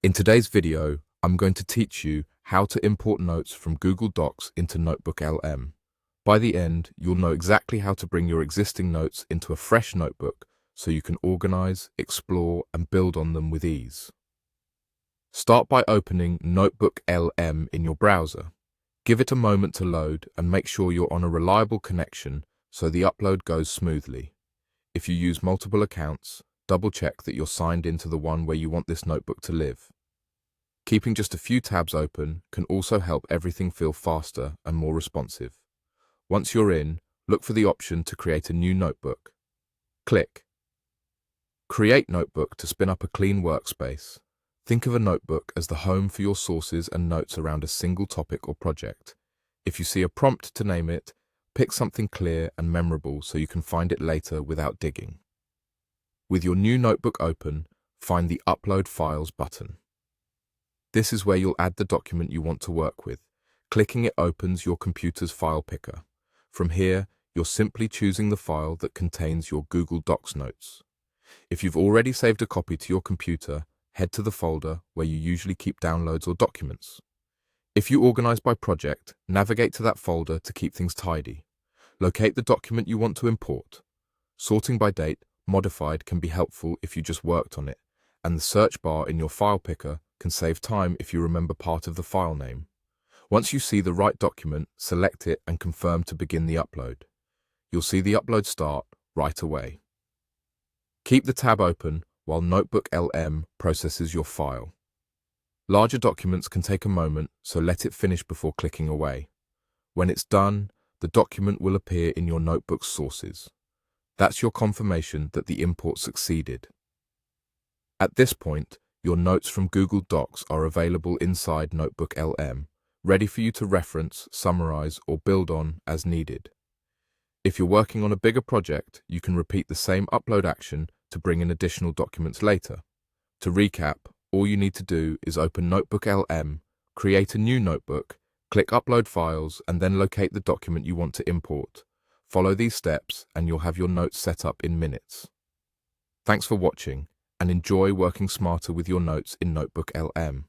In today's video, I'm going to teach you how to import notes from Google Docs into NotebookLM. By the end, you'll know exactly how to bring your existing notes into a fresh notebook so you can organize, explore, and build on them with ease. Start by opening NotebookLM in your browser. Give it a moment to load and make sure you're on a reliable connection so the upload goes smoothly. If you use multiple accounts, double-check that you're signed into the one where you want this notebook to live. Keeping just a few tabs open can also help everything feel faster and more responsive. Once you're in, look for the option to create a new notebook. Click Create Notebook to spin up a clean workspace. Think of a notebook as the home for your sources and notes around a single topic or project. If you see a prompt to name it, pick something clear and memorable so you can find it later without digging. With your new notebook open, find the Upload Files button. This is where you'll add the document you want to work with. Clicking it opens your computer's file picker. From here, you're simply choosing the file that contains your Google Docs notes. If you've already saved a copy to your computer, head to the folder where you usually keep downloads or documents. If you organize by project, navigate to that folder to keep things tidy. Locate the document you want to import. Sorting by date, modified can be helpful if you just worked on it, and the search bar in your file picker can save time if you remember part of the file name. Once you see the right document, select it and confirm to begin the upload. You'll see the upload start right away. Keep the tab open while NotebookLM processes your file. Larger documents can take a moment, so let it finish before clicking away. When it's done, the document will appear in your notebook's sources. That's your confirmation that the import succeeded. At this point, your notes from Google Docs are available inside NotebookLM, ready for you to reference, summarize, or build on as needed. If you're working on a bigger project, you can repeat the same upload action to bring in additional documents later. To recap, all you need to do is open NotebookLM, create a new notebook, click Upload Files, and then locate the document you want to import. Follow these steps and you'll have your notes set up in minutes. Thanks for watching, and enjoy working smarter with your notes in NotebookLM.